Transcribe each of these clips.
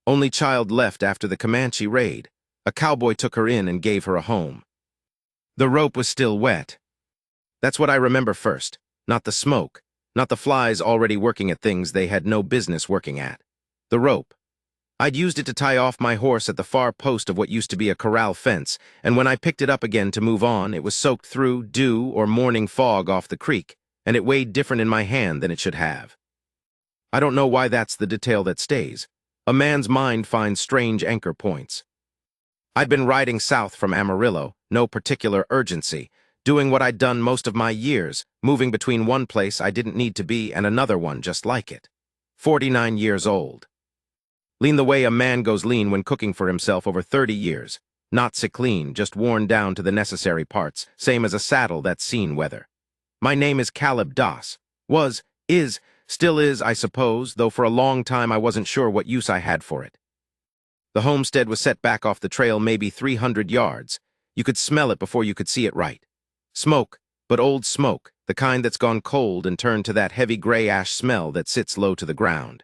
Only child left after the Comanche raid. A cowboy took her in and gave her a home. The rope was still wet. That's what I remember first, not the smoke, not the flies already working at things they had no business working at. The rope. I'd used it to tie off my horse at the far post of what used to be a corral fence, and when I picked it up again to move on, it was soaked through dew or morning fog off the creek, and it weighed different in my hand than it should have. I don't know why that's the detail that stays. A man's mind finds strange anchor points. I'd been riding south from Amarillo, no particular urgency, doing what I'd done most of my years, moving between one place I didn't need to be and another one just like it. 49 years old. Lean the way a man goes lean when cooking for himself over 30 years. Not sick lean, just worn down to the necessary parts, same as a saddle that's seen weather. My name is Caleb Doss. Was, is, still is, I suppose, though for a long time I wasn't sure what use I had for it. The homestead was set back off the trail maybe 300 yards. You could smell it before you could see it right. Smoke, but old smoke, the kind that's gone cold and turned to that heavy gray ash smell that sits low to the ground.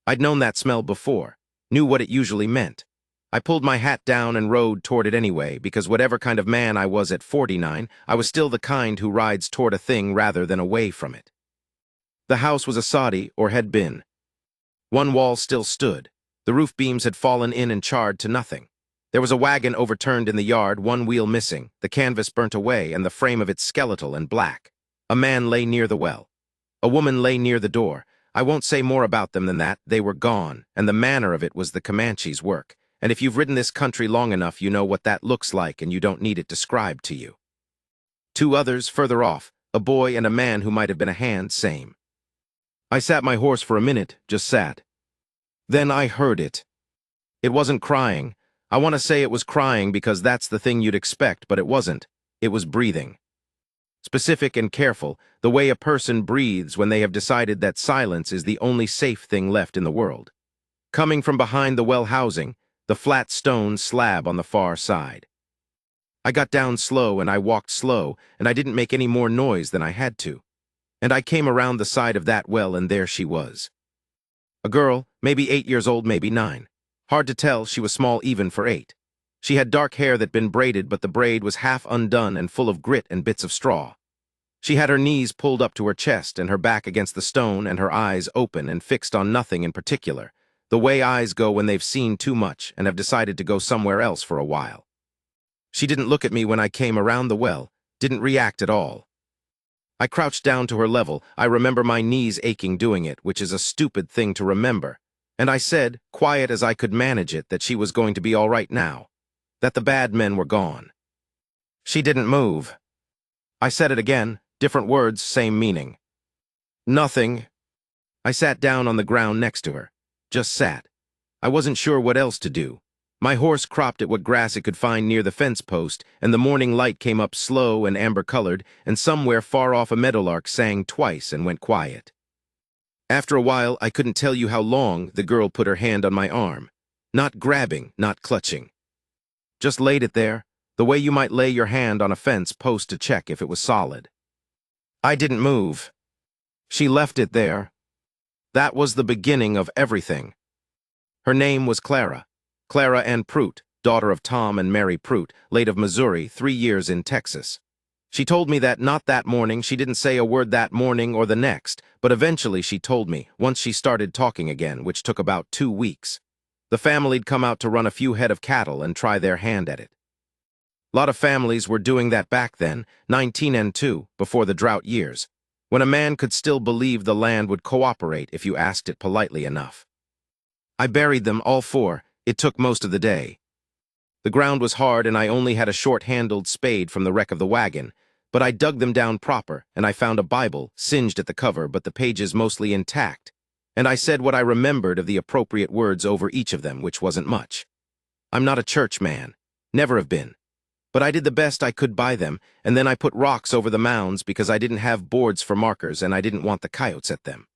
I'd known that smell before, knew what it usually meant. I pulled my hat down and rode toward it anyway, because whatever kind of man I was at 49, I was still the kind who rides toward a thing rather than away from it. The house was a soddy, or had been. One wall still stood. The roof beams had fallen in and charred to nothing. There was a wagon overturned in the yard, one wheel missing, the canvas burnt away, and the frame of it skeletal and black. A man lay near the well. A woman lay near the door. I won't say more about them than that. They were gone, and the manner of it was the Comanche's work. And if you've ridden this country long enough, you know what that looks like, and you don't need it described to you. Two others further off, a boy and a man who might have been a hand, same. I sat my horse for a minute, just sat. Then I heard it. It wasn't crying. I want to say it was crying because that's the thing you'd expect, but it wasn't. It was breathing. Specific and careful, the way a person breathes when they have decided that silence is the only safe thing left in the world. Coming from behind the well housing, the flat stone slab on the far side. I got down slow and I walked slow, and I didn't make any more noise than I had to. And I came around the side of that well, and there she was. A girl, maybe 8 years old, maybe 9. Hard to tell, she was small even for 8. She had dark hair that'd been braided, but the braid was half undone and full of grit and bits of straw. She had her knees pulled up to her chest and her back against the stone and her eyes open and fixed on nothing in particular, the way eyes go when they've seen too much and have decided to go somewhere else for a while. She didn't look at me when I came around the well, didn't react at all. I crouched down to her level. I remember my knees aching doing it, which is a stupid thing to remember. And I said, quiet as I could manage it, that she was going to be all right now, that the bad men were gone. She didn't move. I said it again, different words, same meaning. Nothing. I sat down on the ground next to her. Just sat. I wasn't sure what else to do. My horse cropped at what grass it could find near the fence post, and the morning light came up slow and amber-colored, and somewhere far off a meadowlark sang twice and went quiet. After a while, I couldn't tell you how long, the girl put her hand on my arm. Not grabbing, not clutching. Just laid it there, the way you might lay your hand on a fence post to check if it was solid. I didn't move. She left it there. That was the beginning of everything. Her name was Clara. Clara Ann Prout, daughter of Tom and Mary Prout, late of Missouri, 3 years in Texas. She told me that not that morning, she didn't say a word that morning or the next, but eventually she told me, once she started talking again, which took about 2 weeks. The family'd come out to run a few head of cattle and try their hand at it. A lot of families were doing that back then, 1902, before the drought years, when a man could still believe the land would cooperate if you asked it politely enough. I buried them, all 4. It took most of the day. The ground was hard and I only had a short-handled spade from the wreck of the wagon, but I dug them down proper and I found a Bible, singed at the cover but the pages mostly intact, and I said what I remembered of the appropriate words over each of them, which wasn't much. I'm not a church man, never have been, but I did the best I could by them, and then I put rocks over the mounds because I didn't have boards for markers and I didn't want the coyotes at them.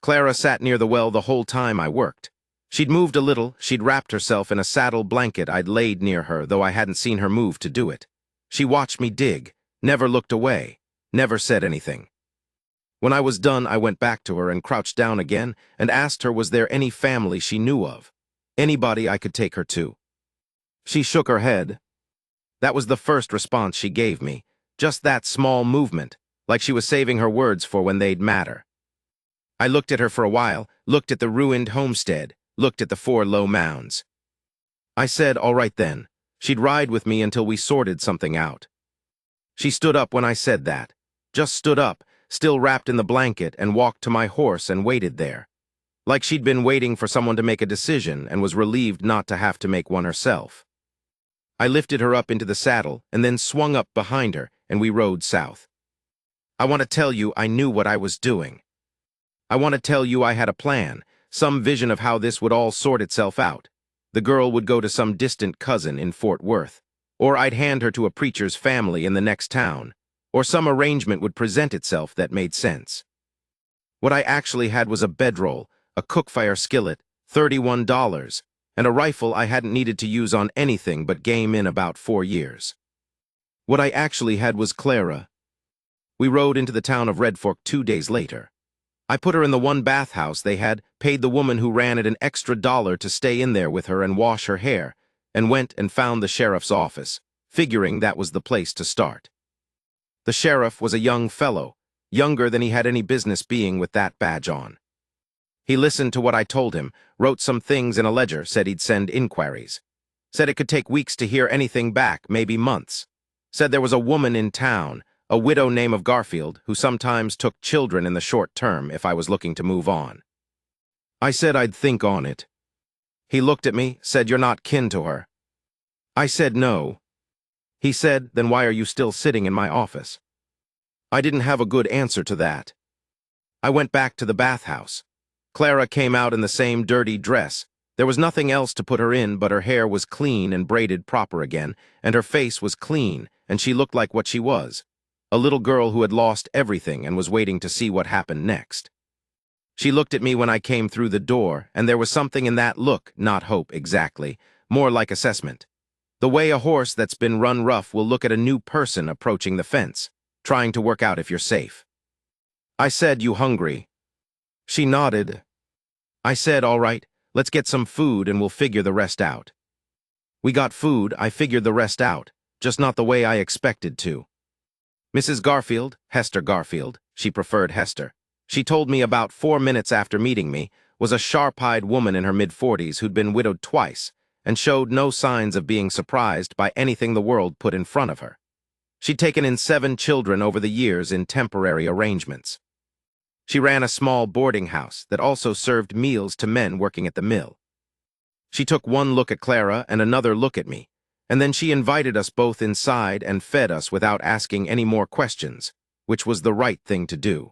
Clara sat near the well the whole time I worked. She'd moved a little, she'd wrapped herself in a saddle blanket I'd laid near her, though I hadn't seen her move to do it. She watched me dig, never looked away, never said anything. When I was done, I went back to her and crouched down again and asked her was there any family she knew of. Anybody I could take her to. She shook her head. That was the first response she gave me. Just that small movement, like she was saving her words for when they'd matter. I looked at her for a while, looked at the ruined homestead, looked at the 4 low mounds. I said, all right then. She'd ride with me until we sorted something out. She stood up when I said that. Just stood up, still wrapped in the blanket, and walked to my horse and waited there. Like she'd been waiting for someone to make a decision and was relieved not to have to make one herself. I lifted her up into the saddle and then swung up behind her, and we rode south. I want to tell you I knew what I was doing. I want to tell you I had a plan, some vision of how this would all sort itself out. The girl would go to some distant cousin in Fort Worth, or I'd hand her to a preacher's family in the next town, or some arrangement would present itself that made sense. What I actually had was a bedroll, a cookfire skillet, $31, and a rifle I hadn't needed to use on anything but game in about 4 years. What I actually had was Clara. We rode into the town of Red Fork 2 days later. I put her in the one bathhouse they had, paid the woman who ran it an extra $1 to stay in there with her and wash her hair, and went and found the sheriff's office, figuring that was the place to start. The sheriff was a young fellow, younger than he had any business being with that badge on. He listened to what I told him, wrote some things in a ledger, said he'd send inquiries. Said it could take weeks to hear anything back, maybe months. Said there was a woman in town, a widow named of Garfield, who sometimes took children in the short term if I was looking to move on. I said I'd think on it. He looked at me, said you're not kin to her. I said no. He said, then why are you still sitting in my office? I didn't have a good answer to that. I went back to the bathhouse. Clara came out in the same dirty dress. There was nothing else to put her in, but her hair was clean and braided proper again, and her face was clean, and she looked like what she was, a little girl who had lost everything and was waiting to see what happened next. She looked at me when I came through the door, and there was something in that look, not hope exactly, more like assessment. The way a horse that's been run rough will look at a new person approaching the fence, trying to work out if you're safe. I said, you hungry? She nodded. I said, all right, let's get some food and we'll figure the rest out. We got food, I figured the rest out, just not the way I expected to. Mrs. Garfield, Hester Garfield, she preferred Hester, she told me about 4 minutes after meeting me, was a sharp-eyed woman in her mid-40s who'd been widowed twice and showed no signs of being surprised by anything the world put in front of her. She'd taken in 7 children over the years in temporary arrangements. She ran a small boarding house that also served meals to men working at the mill. She took one look at Clara and another look at me, and then she invited us both inside and fed us without asking any more questions, which was the right thing to do.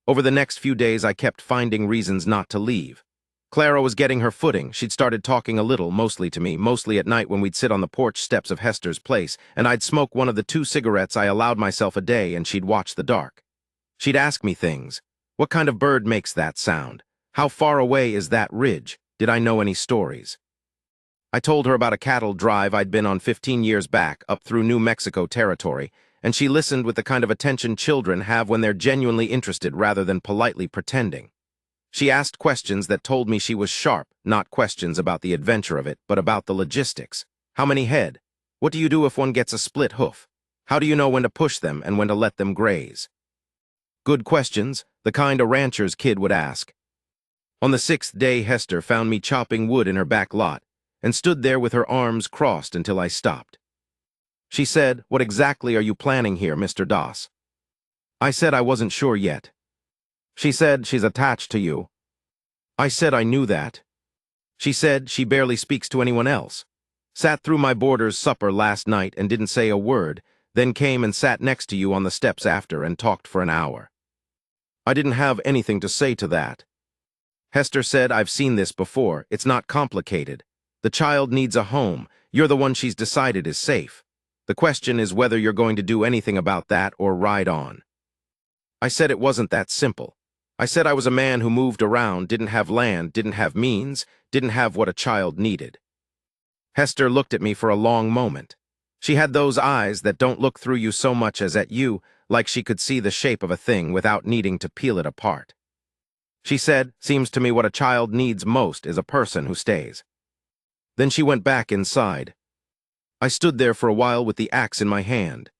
Over the next few days, I kept finding reasons not to leave. Clara was getting her footing. She'd started talking a little, mostly to me, mostly at night when we'd sit on the porch steps of Hester's place, and I'd smoke one of the 2 cigarettes I allowed myself a day, and she'd watch the dark. She'd ask me things. What kind of bird makes that sound? How far away is that ridge? Did I know any stories? I told her about a cattle drive I'd been on 15 years back, up through New Mexico territory, and she listened with the kind of attention children have when they're genuinely interested rather than politely pretending. She asked questions that told me she was sharp, not questions about the adventure of it, but about the logistics. How many head? What do you do if one gets a split hoof? How do you know when to push them and when to let them graze? Good questions, the kind a rancher's kid would ask. On the 6th day, Hester found me chopping wood in her back lot and stood there with her arms crossed until I stopped. She said, "What exactly are you planning here, Mr. Doss?" I said I wasn't sure yet. She said, "She's attached to you." I said I knew that. She said she barely speaks to anyone else. Sat through my boarder's supper last night and didn't say a word, then came and sat next to you on the steps after and talked for an hour. I didn't have anything to say to that. Hester said, "I've seen this before. It's not complicated. The child needs a home. You're the one she's decided is safe. The question is whether you're going to do anything about that or ride on." I said it wasn't that simple. I said I was a man who moved around, didn't have land, didn't have means, didn't have what a child needed. Hester looked at me for a long moment. She had those eyes that don't look through you so much as at you, like she could see the shape of a thing without needing to peel it apart. She said, "Seems to me what a child needs most is a person who stays." Then she went back inside. I stood there for a while with the axe in my hand.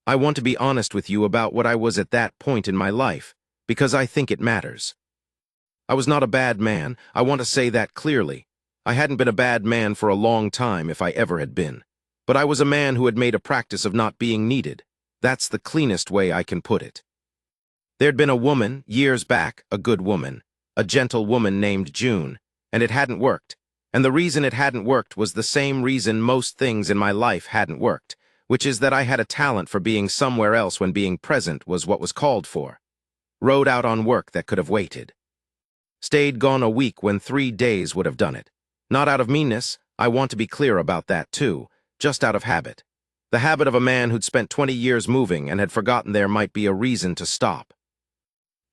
I want to be honest with you about what I was at that point in my life, because I think it matters. I was not a bad man, I want to say that clearly. I hadn't been a bad man for a long time if I ever had been. But I was a man who had made a practice of not being needed. That's the cleanest way I can put it. There'd been a woman, years back, a good woman, a gentle woman named June, and it hadn't worked. And the reason it hadn't worked was the same reason most things in my life hadn't worked, which is that I had a talent for being somewhere else when being present was what was called for. Rode out on work that could have waited. Stayed gone a week when 3 days would have done it. Not out of meanness, I want to be clear about that too, just out of habit. The habit of a man who'd spent 20 years moving and had forgotten there might be a reason to stop.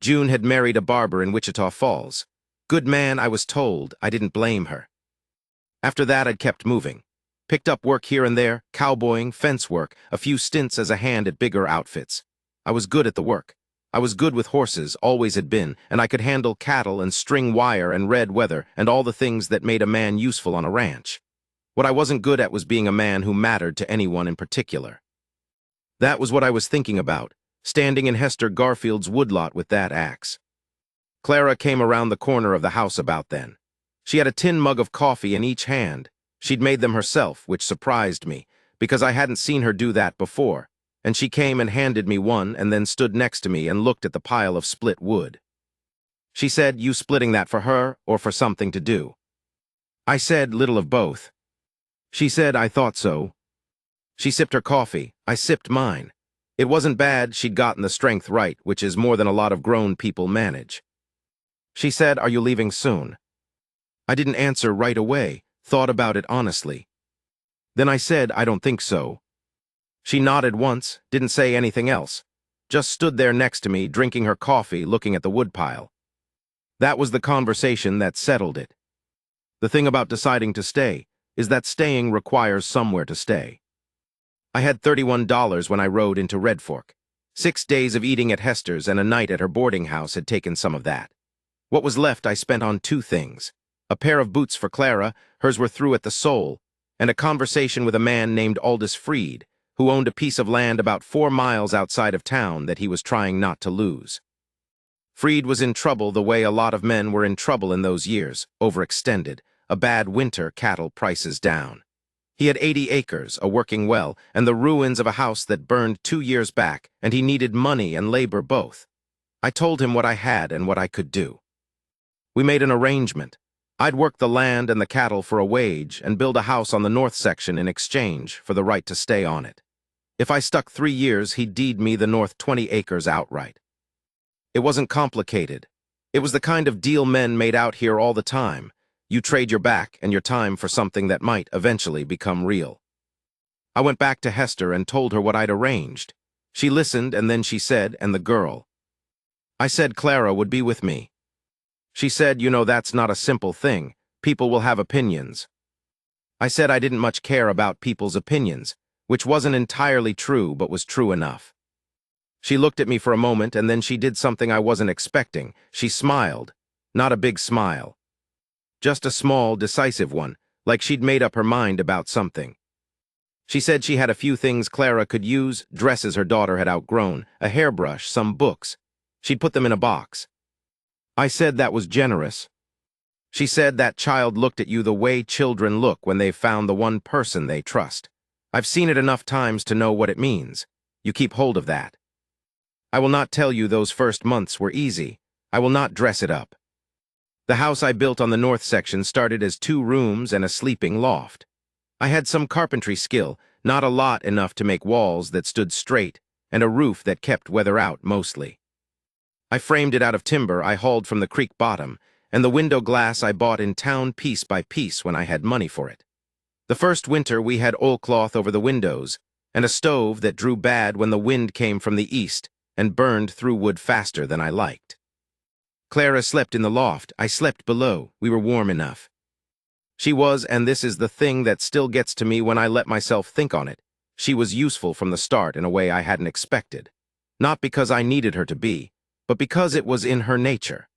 June had married a barber in Wichita Falls. Good man, I was told. I didn't blame her. After that, I'd kept moving. Picked up work here and there, cowboying, fence work, a few stints as a hand at bigger outfits. I was good at the work. I was good with horses, always had been, and I could handle cattle and string wire and red weather and all the things that made a man useful on a ranch. What I wasn't good at was being a man who mattered to anyone in particular. That was what I was thinking about, standing in Hester Garfield's woodlot with that axe. Clara came around the corner of the house about then. She had a tin mug of coffee in each hand. She'd made them herself, which surprised me, because I hadn't seen her do that before, and she came and handed me one and then stood next to me and looked at the pile of split wood. She said, "You splitting that for her or for something to do?" I said, "Little of both." She said, "I thought so." She sipped her coffee. I sipped mine. It wasn't bad, she'd gotten the strength right, which is more than a lot of grown people manage. She said, "Are you leaving soon?" I didn't answer right away, thought about it honestly. Then I said, "I don't think so." She nodded once, didn't say anything else, just stood there next to me, drinking her coffee, looking at the woodpile. That was the conversation that settled it. The thing about deciding to stay is that staying requires somewhere to stay. I had $31 when I rode into Red Fork. 6 days of eating at Hester's and a night at her boarding house had taken some of that. What was left I spent on 2 things. A pair of boots for Clara, hers were through at the sole, and a conversation with a man named Aldous Freed, who owned a piece of land about 4 miles outside of town that he was trying not to lose. Freed was in trouble the way a lot of men were in trouble in those years, overextended, a bad winter, cattle prices down. He had 80 acres, a working well, and the ruins of a house that burned 2 years back, and he needed money and labor both. I told him what I had and what I could do. We made an arrangement. I'd work the land and the cattle for a wage and build a house on the north section in exchange for the right to stay on it. If I stuck 3 years, he'd deed me the north 20 acres outright. It wasn't complicated. It was the kind of deal men made out here all the time. You trade your back and your time for something that might eventually become real. I went back to Hester and told her what I'd arranged. She listened and then she said, "And the girl?" I said Clara would be with me. She said, "You know, that's not a simple thing. People will have opinions." I said I didn't much care about people's opinions, which wasn't entirely true but was true enough. She looked at me for a moment and then she did something I wasn't expecting. She smiled. Not a big smile. Just a small, decisive one, like she'd made up her mind about something. She said she had a few things Clara could use, dresses her daughter had outgrown, a hairbrush, some books. She'd put them in a box. I said that was generous. She said that child looked at you the way children look when they've found the one person they trust. I've seen it enough times to know what it means. You keep hold of that. I will not tell you those first months were easy. I will not dress it up. The house I built on the north section started as 2 rooms and a sleeping loft. I had some carpentry skill, not a lot enough to make walls that stood straight, and a roof that kept weather out mostly. I framed it out of timber I hauled from the creek bottom, and the window glass I bought in town piece by piece when I had money for it. The first winter we had oilcloth over the windows, and a stove that drew bad when the wind came from the east and burned through wood faster than I liked. Clara slept in the loft, I slept below, we were warm enough. She was, and this is the thing that still gets to me when I let myself think on it, she was useful from the start in a way I hadn't expected. Not because I needed her to be, but because it was in her nature.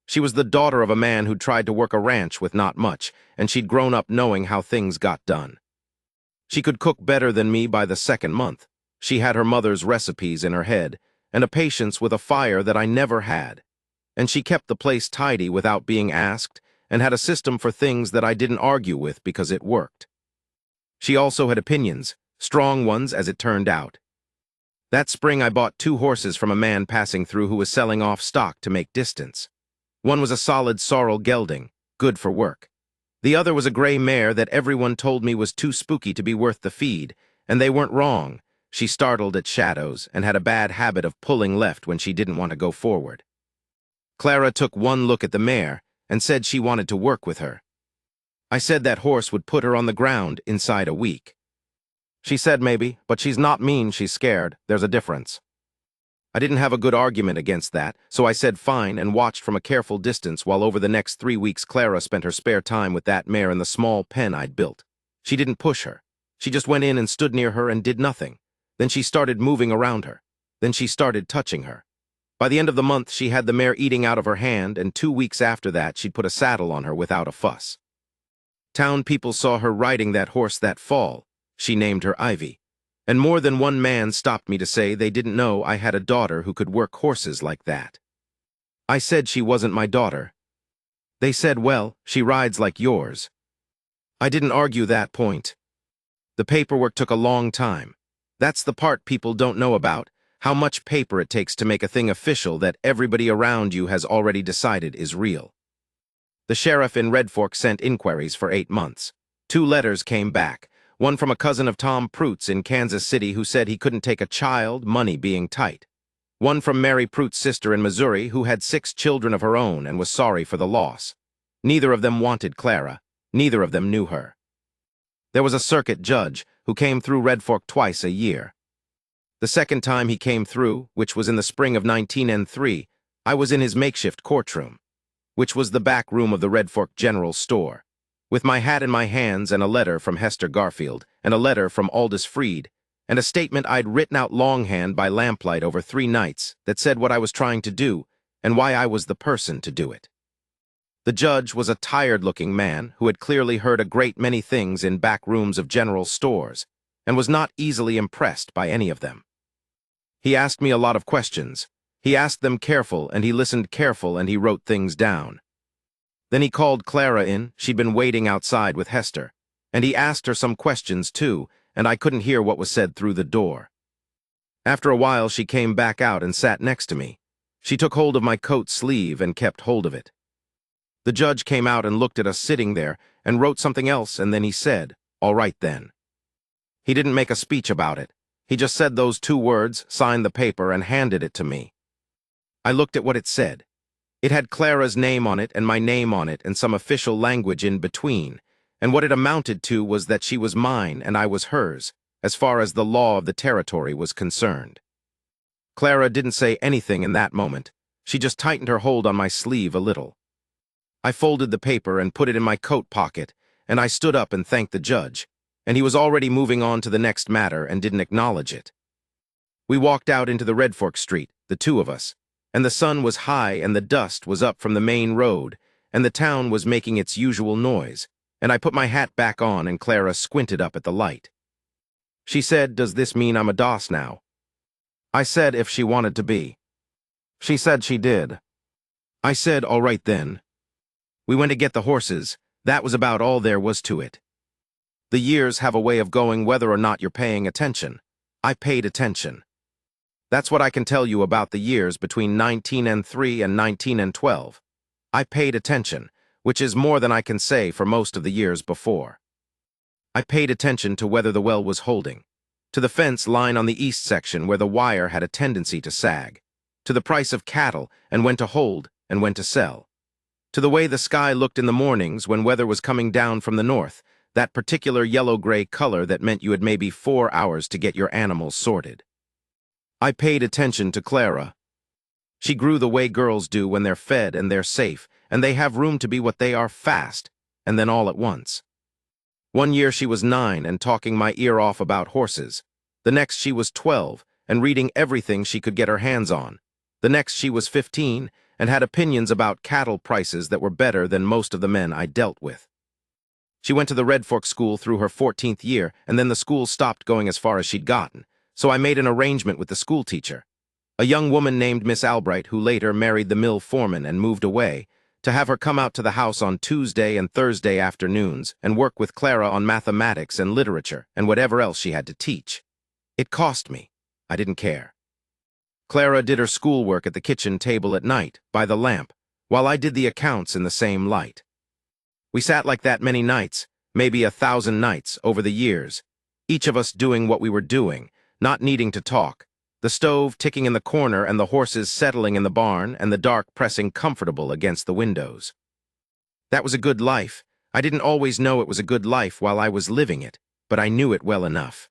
She was the daughter of a man who'd tried to work a ranch with not much, and she'd grown up knowing how things got done. She could cook better than me by the second month. She had her mother's recipes in her head, and a patience with a fire that I never had. And she kept the place tidy without being asked, and had a system for things that I didn't argue with because it worked. She also had opinions, strong ones as it turned out. That spring I bought 2 horses from a man passing through who was selling off stock to make distance. One was a solid sorrel gelding, good for work. The other was a gray mare that everyone told me was too spooky to be worth the feed, and they weren't wrong. She startled at shadows and had a bad habit of pulling left when she didn't want to go forward. Clara took one look at the mare and said she wanted to work with her. I said that horse would put her on the ground inside a week. She said maybe, but she's not mean, she's scared. There's a difference. I didn't have a good argument against that, so I said fine and watched from a careful distance while over the next 3 weeks Clara spent her spare time with that mare in the small pen I'd built. She didn't push her. She just went in and stood near her and did nothing. Then she started moving around her. Then she started touching her. By the end of the month, she had the mare eating out of her hand, and 2 weeks after that, she'd put a saddle on her without a fuss. Town people saw her riding that horse that fall. She named her Ivy. And more than one man stopped me to say they didn't know I had a daughter who could work horses like that. I said she wasn't my daughter. They said, well, she rides like yours. I didn't argue that point. The paperwork took a long time. That's the part people don't know about, how much paper it takes to make a thing official that everybody around you has already decided is real. The sheriff in Red Fork sent inquiries for 8 months. 2 letters came back. One from a cousin of Tom Pruitt's in Kansas City who said he couldn't take a child, money being tight. One from Mary Pruitt's sister in Missouri who had 6 children of her own and was sorry for the loss. Neither of them wanted Clara. Neither of them knew her. There was a circuit judge who came through Red Fork twice a year. The second time he came through, which was in the spring of 1903, I was in his makeshift courtroom, which was the back room of the Red Fork General Store, with my hat in my hands and a letter from Hester Garfield, and a letter from Aldous Freed, and a statement I'd written out longhand by lamplight over 3 nights that said what I was trying to do and why I was the person to do it. The judge was a tired-looking man who had clearly heard a great many things in back rooms of general stores and was not easily impressed by any of them. He asked me a lot of questions. He asked them careful, and he listened careful, and he wrote things down. Then he called Clara in. She'd been waiting outside with Hester, and he asked her some questions too, and I couldn't hear what was said through the door. After a while, she came back out and sat next to me. She took hold of my coat sleeve and kept hold of it. The judge came out and looked at us sitting there and wrote something else, and then he said, "All right then." He didn't make a speech about it. He just said those 2 words, signed the paper, and handed it to me. I looked at what it said. It had Clara's name on it and my name on it and some official language in between, and what it amounted to was that she was mine and I was hers, as far as the law of the territory was concerned. Clara didn't say anything in that moment. She just tightened her hold on my sleeve a little. I folded the paper and put it in my coat pocket, and I stood up and thanked the judge, and he was already moving on to the next matter and didn't acknowledge it. We walked out into the Red Fork Street, the 2 of us, and the sun was high and the dust was up from the main road, and the town was making its usual noise, and I put my hat back on and Clara squinted up at the light. She said, "Does this mean I'm a DOS now?" I said if she wanted to be. She said she did. I said, "All right then." We went to get the horses. That was about all there was to it. The years have a way of going whether or not you're paying attention. I paid attention. That's what I can tell you about the years between 1903 and 1912. I paid attention, which is more than I can say for most of the years before. I paid attention to whether the well was holding, to the fence line on the east section where the wire had a tendency to sag, to the price of cattle and when to hold and when to sell, to the way the sky looked in the mornings when weather was coming down from the north, that particular yellow-gray color that meant you had maybe 4 hours to get your animals sorted. I paid attention to Clara. She grew the way girls do when they're fed and they're safe, and they have room to be what they are fast, and then all at once. One year she was 9 and talking my ear off about horses. The next she was 12 and reading everything she could get her hands on. The next she was 15 and had opinions about cattle prices that were better than most of the men I dealt with. She went to the Red Fork school through her 14th year, and then the school stopped going as far as she'd gotten, so I made an arrangement with the school teacher, a young woman named Miss Albright who later married the mill foreman and moved away, to have her come out to the house on Tuesday and Thursday afternoons and work with Clara on mathematics and literature and whatever else she had to teach. It cost me. I didn't care. Clara did her schoolwork at the kitchen table at night, by the lamp, while I did the accounts in the same light. We sat like that many nights, maybe 1,000 nights, over the years, each of us doing what we were doing, not needing to talk, the stove ticking in the corner and the horses settling in the barn and the dark pressing comfortable against the windows. That was a good life. I didn't always know it was a good life while I was living it, but I knew it well enough.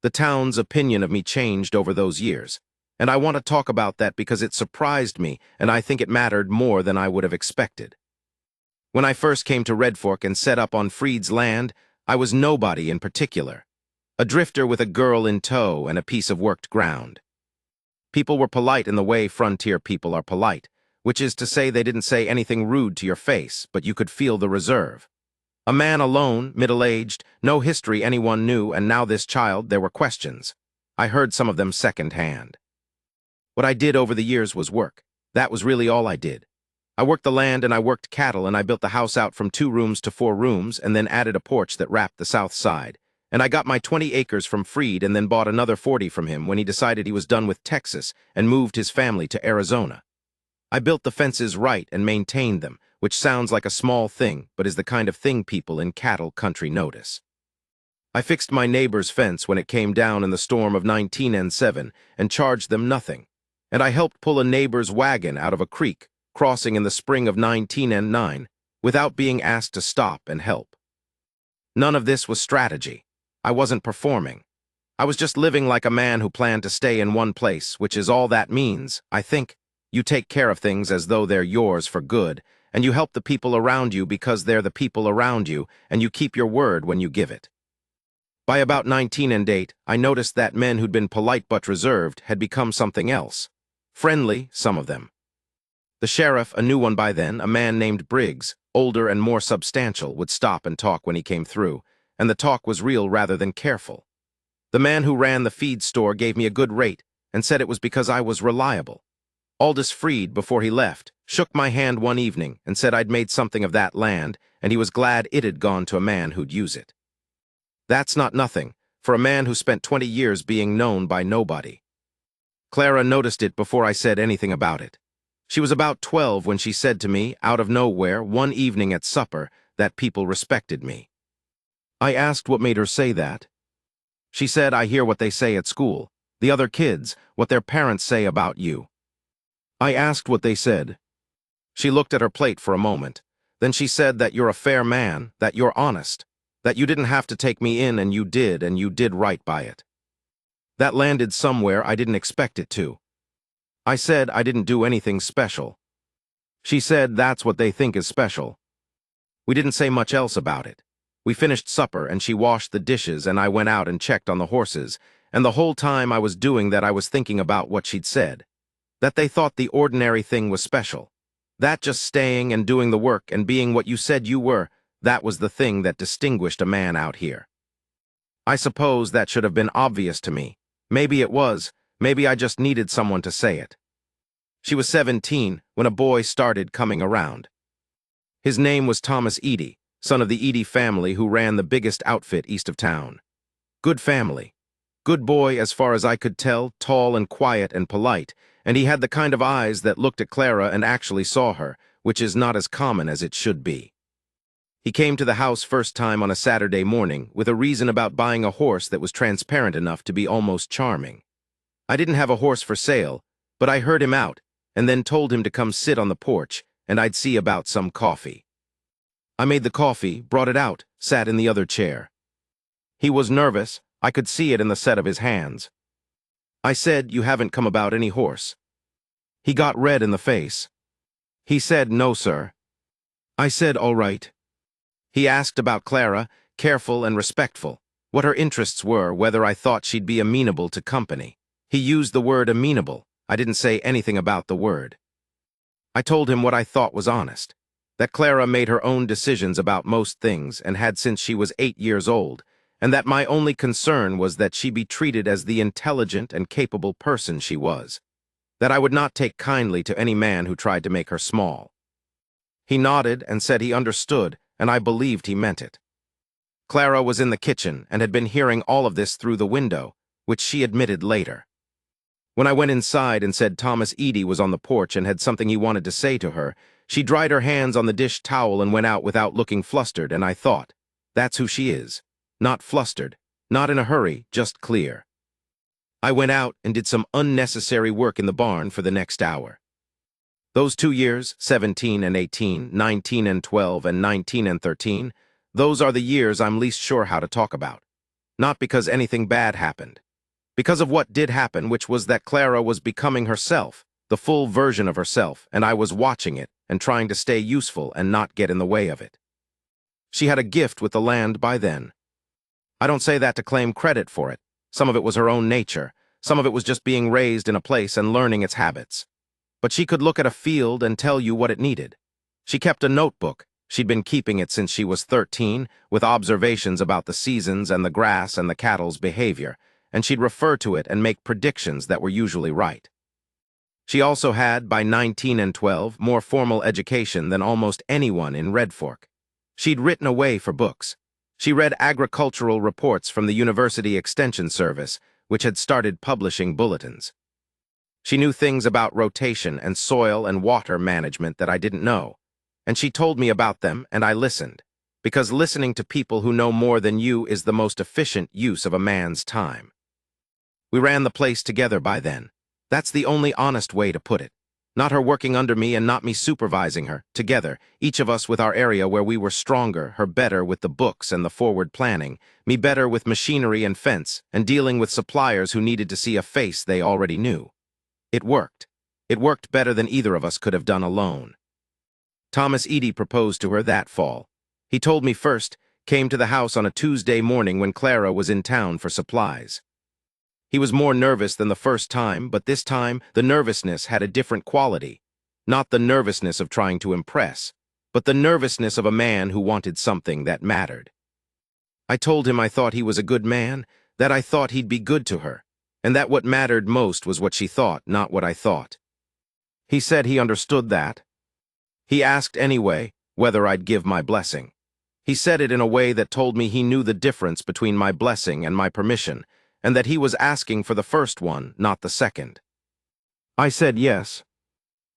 The town's opinion of me changed over those years, and I want to talk about that because it surprised me, and I think it mattered more than I would have expected. When I first came to Red Fork and set up on Freed's land, I was nobody in particular. A drifter with a girl in tow and a piece of worked ground. People were polite in the way frontier people are polite, which is to say they didn't say anything rude to your face, but you could feel the reserve. A man alone, middle-aged, no history anyone knew, and now this child, there were questions. I heard some of them second-hand. What I did over the years was work. That was really all I did. I worked the land and I worked cattle and I built the house out from 2 rooms to 4 rooms and then added a porch that wrapped the south side. And I got my 20 acres from Freed and then bought another 40 from him when he decided he was done with Texas and moved his family to Arizona. I built the fences right and maintained them, which sounds like a small thing, but is the kind of thing people in cattle country notice. I fixed my neighbor's fence when it came down in the storm of 1907 and charged them nothing. And I helped pull a neighbor's wagon out of a creek, crossing in the spring of 1909, without being asked to stop and help. None of this was strategy. I wasn't performing. I was just living like a man who planned to stay in one place, which is all that means, I think. You take care of things as though they're yours for good, and you help the people around you because they're the people around you, and you keep your word when you give it. By about 1908, I noticed that men who'd been polite but reserved had become something else. Friendly, some of them. The sheriff, a new one by then, a man named Briggs, older and more substantial, would stop and talk when he came through, and the talk was real rather than careful. The man who ran the feed store gave me a good rate and said it was because I was reliable. Aldous Freed, before he left, shook my hand one evening and said I'd made something of that land, and he was glad it had gone to a man who'd use it. That's not nothing, for a man who spent 20 years being known by nobody. Clara noticed it before I said anything about it. She was about 12 when she said to me, out of nowhere, one evening at supper, that people respected me. I asked what made her say that. She said, I hear what they say at school, the other kids, what their parents say about you. I asked what they said. She looked at her plate for a moment. Then she said that you're a fair man, that you're honest, that you didn't have to take me in and you did right by it. That landed somewhere I didn't expect it to. I said I didn't do anything special. She said that's what they think is special. We didn't say much else about it. We finished supper and she washed the dishes and I went out and checked on the horses, and the whole time I was doing that I was thinking about what she'd said. That they thought the ordinary thing was special. That just staying and doing the work and being what you said you were, that was the thing that distinguished a man out here. I suppose that should have been obvious to me. Maybe it was. Maybe I just needed someone to say it. She was 17 when a boy started coming around. His name was Thomas Edie, son of the Edie family who ran the biggest outfit east of town. Good family. Good boy as far as I could tell, tall and quiet and polite, and he had the kind of eyes that looked at Clara and actually saw her, which is not as common as it should be. He came to the house first time on a Saturday morning with a reason about buying a horse that was transparent enough to be almost charming. I didn't have a horse for sale, but I heard him out and then told him to come sit on the porch and I'd see about some coffee. I made the coffee, brought it out, sat in the other chair. He was nervous. I could see it in the set of his hands. I said, you haven't come about any horse. He got red in the face. He said, no, sir. I said, all right. He asked about Clara, careful and respectful, what her interests were, whether I thought she'd be amenable to company. He used the word amenable. I didn't say anything about the word. I told him what I thought was honest, that Clara made her own decisions about most things and had since she was 8 years old, and that my only concern was that she be treated as the intelligent and capable person she was, that I would not take kindly to any man who tried to make her small. He nodded and said he understood, and I believed he meant it. Clara was in the kitchen and had been hearing all of this through the window, which she admitted later. When I went inside and said Thomas Edie was on the porch and had something he wanted to say to her, she dried her hands on the dish towel and went out without looking flustered, and I thought, that's who she is. Not flustered, not in a hurry, just clear. I went out and did some unnecessary work in the barn for the next hour. Those 2 years, 17 and 18, 19 and 12, and 19 and 13, those are the years I'm least sure how to talk about. Not because anything bad happened. Because of what did happen, which was that Clara was becoming herself, the full version of herself, and I was watching it and trying to stay useful and not get in the way of it. She had a gift with the land by then. I don't say that to claim credit for it. Some of it was her own nature. Some of it was just being raised in a place and learning its habits. But she could look at a field and tell you what it needed. She kept a notebook. She'd been keeping it since she was 13, with observations about the seasons and the grass and the cattle's behavior, and she'd refer to it and make predictions that were usually right. She also had, by 19 and 12, more formal education than almost anyone in Red Fork. She'd written away for books. She read agricultural reports from the University Extension Service, which had started publishing bulletins. She knew things about rotation and soil and water management that I didn't know, and she told me about them, and I listened, because listening to people who know more than you is the most efficient use of a man's time. We ran the place together by then. That's the only honest way to put it. Not her working under me and not me supervising her, together, each of us with our area where we were stronger, her better with the books and the forward planning, me better with machinery and fence, and dealing with suppliers who needed to see a face they already knew. It worked. It worked better than either of us could have done alone. Thomas Edie proposed to her that fall. He told me first, came to the house on a Tuesday morning when Clara was in town for supplies. He was more nervous than the first time, but this time the nervousness had a different quality. Not the nervousness of trying to impress, but the nervousness of a man who wanted something that mattered. I told him I thought he was a good man, that I thought he'd be good to her, and that what mattered most was what she thought, not what I thought. He said he understood that. He asked anyway whether I'd give my blessing. He said it in a way that told me he knew the difference between my blessing and my permission, and that he was asking for the first one, not the second. I said yes.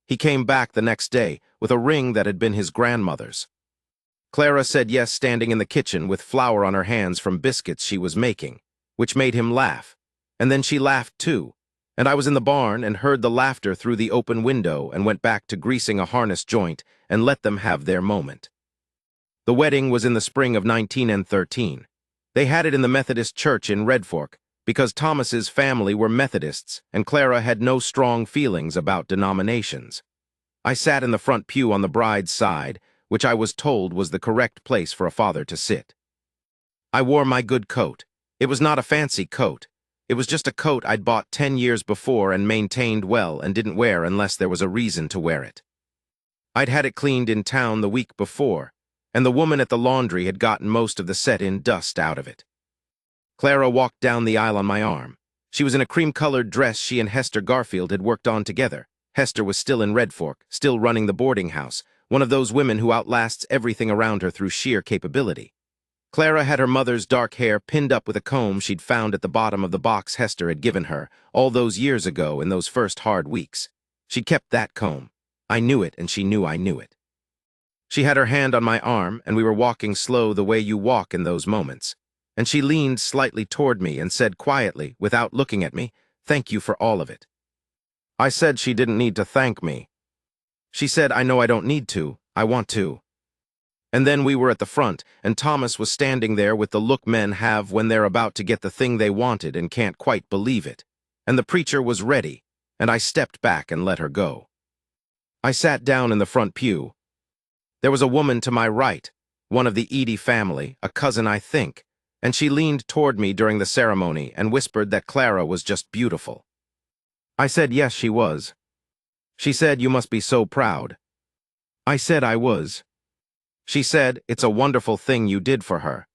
He came back the next day with a ring that had been his grandmother's. Clara said yes, standing in the kitchen with flour on her hands from biscuits she was making, which made him laugh, and then she laughed too, and I was in the barn and heard the laughter through the open window and went back to greasing a harness joint and let them have their moment. The wedding was in the spring of 19 and 13. They had it in the Methodist church in Red Fork, because Thomas's family were Methodists and Clara had no strong feelings about denominations. I sat in the front pew on the bride's side, which I was told was the correct place for a father to sit. I wore my good coat. It was not a fancy coat. It was just a coat I'd bought 10 years before and maintained well and didn't wear unless there was a reason to wear it. I'd had it cleaned in town the week before, and the woman at the laundry had gotten most of the set-in dust out of it. Clara walked down the aisle on my arm. She was in a cream-colored dress she and Hester Garfield had worked on together. Hester was still in Red Fork, still running the boarding house, one of those women who outlasts everything around her through sheer capability. Clara had her mother's dark hair pinned up with a comb she'd found at the bottom of the box Hester had given her all those years ago in those first hard weeks. She'd kept that comb. I knew it, and she knew I knew it. She had her hand on my arm, and we were walking slow the way you walk in those moments. And she leaned slightly toward me and said quietly, without looking at me, "Thank you for all of it." I said she didn't need to thank me. She said, "I know I don't need to. I want to." And then we were at the front, and Thomas was standing there with the look men have when they're about to get the thing they wanted and can't quite believe it. And the preacher was ready, and I stepped back and let her go. I sat down in the front pew. There was a woman to my right, one of the Edie family, a cousin I think, and she leaned toward me during the ceremony and whispered that Clara was just beautiful. I said yes, she was. She said, "You must be so proud." I said I was. She said, "It's a wonderful thing you did for her."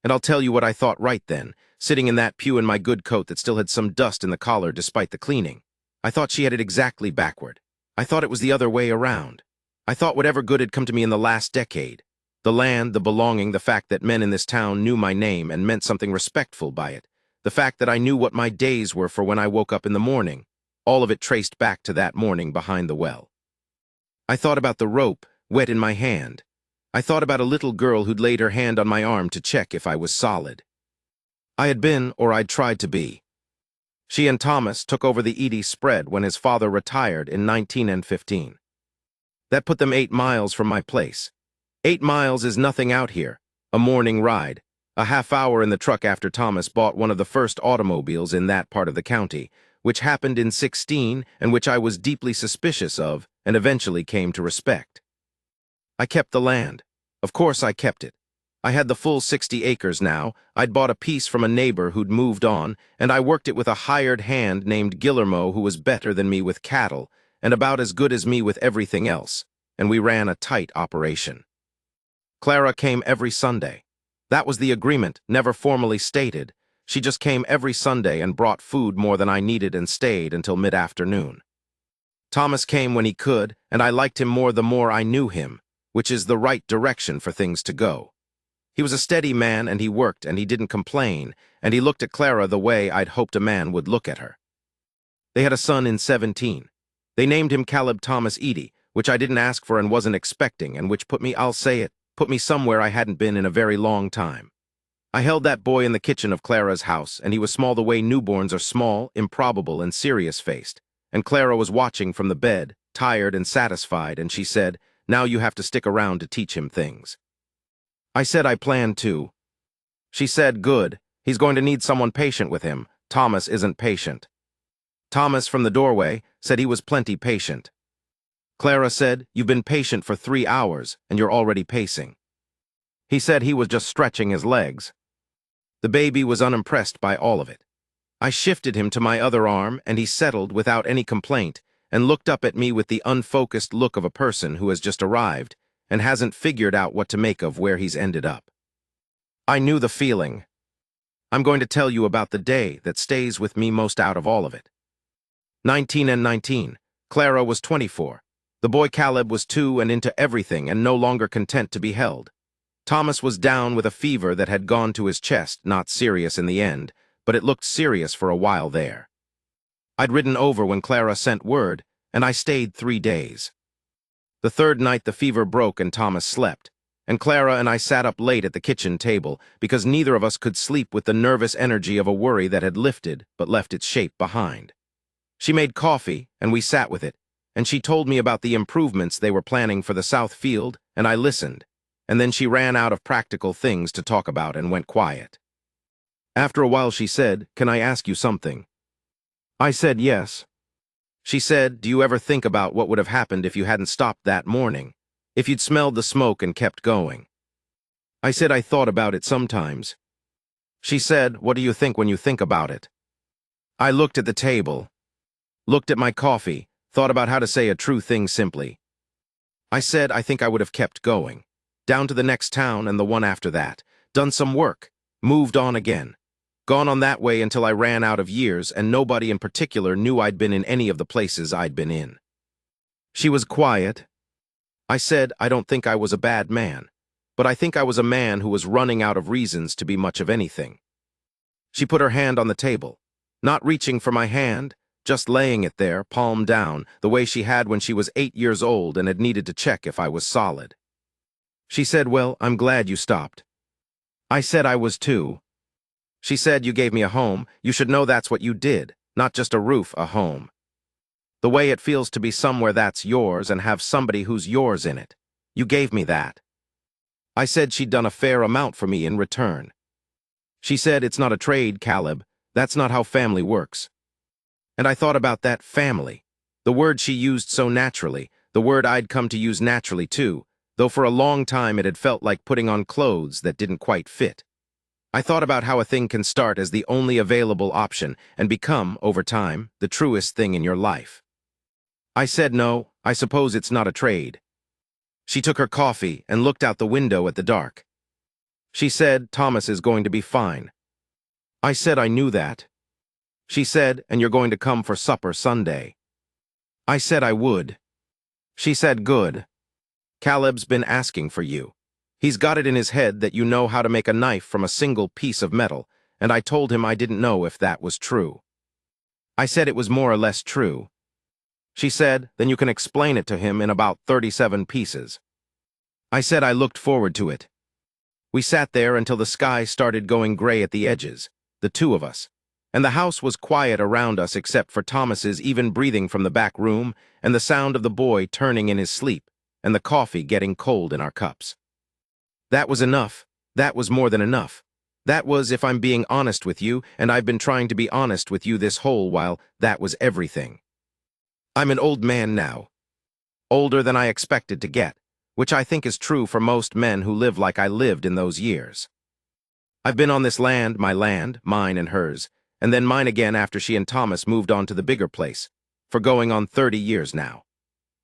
And I'll tell you what I thought right then, sitting in that pew in my good coat that still had some dust in the collar despite the cleaning. I thought she had it exactly backward. I thought it was the other way around. I thought whatever good had come to me in the last decade, the land, the belonging, the fact that men in this town knew my name and meant something respectful by it, the fact that I knew what my days were for when I woke up in the morning, all of it traced back to that morning behind the well. I thought about the rope, wet in my hand. I thought about a little girl who'd laid her hand on my arm to check if I was solid. I had been, or I'd tried to be. She and Thomas took over the Edie spread when his father retired in 1915. That put them 8 miles from my place. 8 miles is nothing out here. A morning ride, a half-hour in the truck after Thomas bought one of the first automobiles in that part of the county, which happened in 16 and which I was deeply suspicious of and eventually came to respect. I kept the land. Of course I kept it. I had the full 60 acres now. I'd bought a piece from a neighbor who'd moved on, and I worked it with a hired hand named Guillermo who was better than me with cattle and about as good as me with everything else, and we ran a tight operation. Clara came every Sunday. That was the agreement, never formally stated. She just came every Sunday and brought food more than I needed and stayed until mid-afternoon. Thomas came when he could, and I liked him more the more I knew him, which is the right direction for things to go. He was a steady man, and he worked, and he didn't complain, and he looked at Clara the way I'd hoped a man would look at her. They had a son in 17. They named him Caleb Thomas Edie, which I didn't ask for and wasn't expecting, and which put me, I'll say it, put me somewhere I hadn't been in a very long time. I held that boy in the kitchen of Clara's house, and he was small the way newborns are small, improbable, and serious-faced. And Clara was watching from the bed, tired and satisfied, and she said, "Now you have to stick around to teach him things." I said I planned to. She said, "Good. He's going to need someone patient with him. Thomas isn't patient." Thomas, from the doorway, said he was plenty patient. Clara said, "You've been patient for 3 hours, and you're already pacing." He said he was just stretching his legs. The baby was unimpressed by all of it. I shifted him to my other arm, and he settled without any complaint and looked up at me with the unfocused look of a person who has just arrived and hasn't figured out what to make of where he's ended up. I knew the feeling. I'm going to tell you about the day that stays with me most out of all of it. 19 and 19. Clara was 24. The boy Caleb was 2 and into everything and no longer content to be held. Thomas was down with a fever that had gone to his chest, not serious in the end, but it looked serious for a while there. I'd ridden over when Clara sent word, and I stayed 3 days. The 3rd night the fever broke and Thomas slept, and Clara and I sat up late at the kitchen table because neither of us could sleep with the nervous energy of a worry that had lifted but left its shape behind. She made coffee, and we sat with it, and she told me about the improvements they were planning for the South Field, and I listened, and then she ran out of practical things to talk about and went quiet. After a while she said, "Can I ask you something?" I said yes. She said, "Do you ever think about what would have happened if you hadn't stopped that morning? If you'd smelled the smoke and kept going?" I said I thought about it sometimes. She said, "What do you think when you think about it?" I looked at the table, looked at my coffee, thought about how to say a true thing simply. I said I think I would have kept going, down to the next town and the one after that, done some work, moved on again. Gone on that way until I ran out of years and nobody in particular knew I'd been in any of the places I'd been in. She was quiet. I said I don't think I was a bad man, but I think I was a man who was running out of reasons to be much of anything. She put her hand on the table, not reaching for my hand, just laying it there, palm down, the way she had when she was 8 years old and had needed to check if I was solid. She said, "Well, I'm glad you stopped." I said I was too. She said, "You gave me a home. You should know that's what you did, not just a roof, a home. The way it feels to be somewhere that's yours and have somebody who's yours in it. You gave me that." I said she'd done a fair amount for me in return. She said, "It's not a trade, Caleb. That's not how family works." And I thought about that family, the word she used so naturally, the word I'd come to use naturally too, though for a long time it had felt like putting on clothes that didn't quite fit. I thought about how a thing can start as the only available option and become, over time, the truest thing in your life. I said no, I suppose it's not a trade. She took her coffee and looked out the window at the dark. She said, Thomas is going to be fine. I said I knew that. She said, and you're going to come for supper Sunday. I said I would. She said, good. Caleb's been asking for you. He's got it in his head that you know how to make a knife from a single piece of metal, and I told him I didn't know if that was true. I said it was more or less true. She said, then you can explain it to him in about 37 pieces. I said I looked forward to it. We sat there until the sky started going gray at the edges, the two of us, and the house was quiet around us except for Thomas's even breathing from the back room and the sound of the boy turning in his sleep and the coffee getting cold in our cups. That was enough. That was more than enough. That was, if I'm being honest with you, and I've been trying to be honest with you this whole while, that was everything. I'm an old man now. Older than I expected to get, which I think is true for most men who live like I lived in those years. I've been on this land, mine and hers, and then mine again after she and Thomas moved on to the bigger place, for going on 30 years now.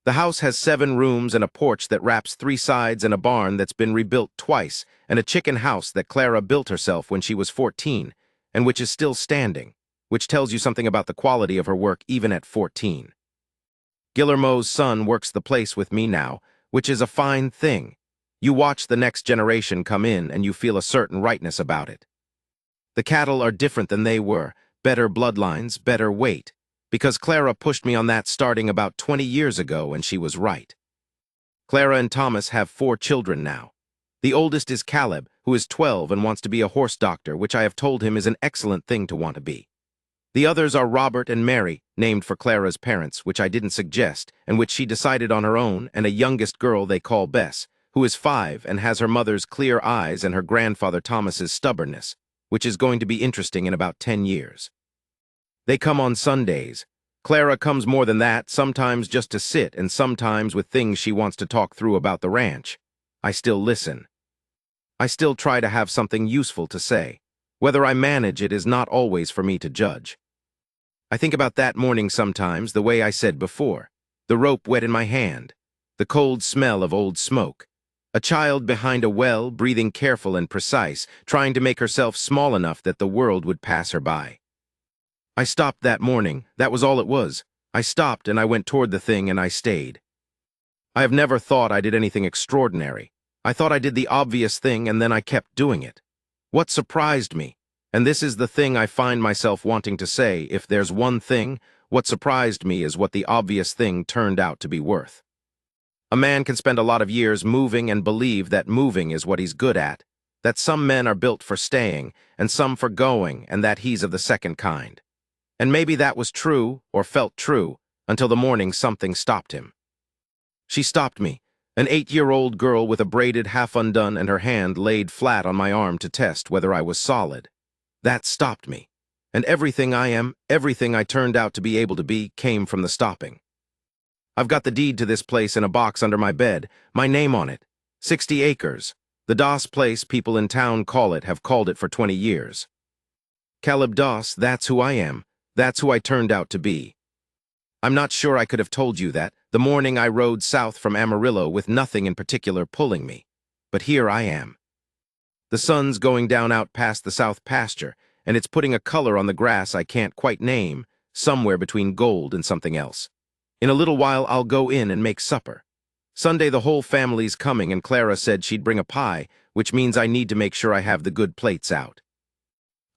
The house has 7 rooms and a porch that wraps 3 sides and a barn that's been rebuilt twice and a chicken house that Clara built herself when she was 14 and which is still standing, which tells you something about the quality of her work even at 14. Guillermo's son works the place with me now, which is a fine thing. You watch the next generation come in and you feel a certain rightness about it. The cattle are different than they were, better bloodlines, better weight, because Clara pushed me on that starting about 20 years ago and she was right. Clara and Thomas have 4 children now. The oldest is Caleb, who is 12 and wants to be a horse doctor, which I have told him is an excellent thing to want to be. The others are Robert and Mary, named for Clara's parents, which I didn't suggest, and which she decided on her own, and a youngest girl they call Bess, who is 5 and has her mother's clear eyes and her grandfather Thomas's stubbornness, which is going to be interesting in about 10 years. They come on Sundays. Clara comes more than that, sometimes just to sit and sometimes with things she wants to talk through about the ranch. I still listen. I still try to have something useful to say. Whether I manage it is not always for me to judge. I think about that morning sometimes, the way I said before. The rope wet in my hand. The cold smell of old smoke. A child behind a well, breathing careful and precise, trying to make herself small enough that the world would pass her by. I stopped that morning. That was all it was. I stopped and I went toward the thing and I stayed. I have never thought I did anything extraordinary. I thought I did the obvious thing and then I kept doing it. What surprised me, and this is the thing I find myself wanting to say, if there's one thing, what surprised me is what the obvious thing turned out to be worth. A man can spend a lot of years moving and believe that moving is what he's good at, that some men are built for staying and some for going, and that he's of the second kind. And maybe that was true, or felt true, until the morning something stopped him. She stopped me, an 8-year-old girl with a braided half undone and her hand laid flat on my arm to test whether I was solid. That stopped me. And everything I am, everything I turned out to be able to be, came from the stopping. I've got the deed to this place in a box under my bed, my name on it. 60 acres. The Doss place people in town call it, have called it for 20 years. Caleb Doss, that's who I am. That's who I turned out to be. I'm not sure I could have told you that, the morning I rode south from Amarillo with nothing in particular pulling me. But here I am. The sun's going down out past the south pasture, and it's putting a color on the grass I can't quite name, somewhere between gold and something else. In a little while I'll go in and make supper. Sunday the whole family's coming, and Clara said she'd bring a pie, which means I need to make sure I have the good plates out.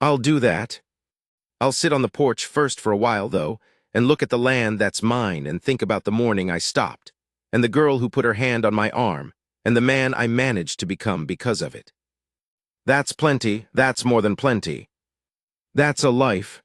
I'll do that. I'll sit on the porch first for a while, though, and look at the land that's mine and think about the morning I stopped, and the girl who put her hand on my arm, and the man I managed to become because of it. That's plenty, that's more than plenty. That's a life.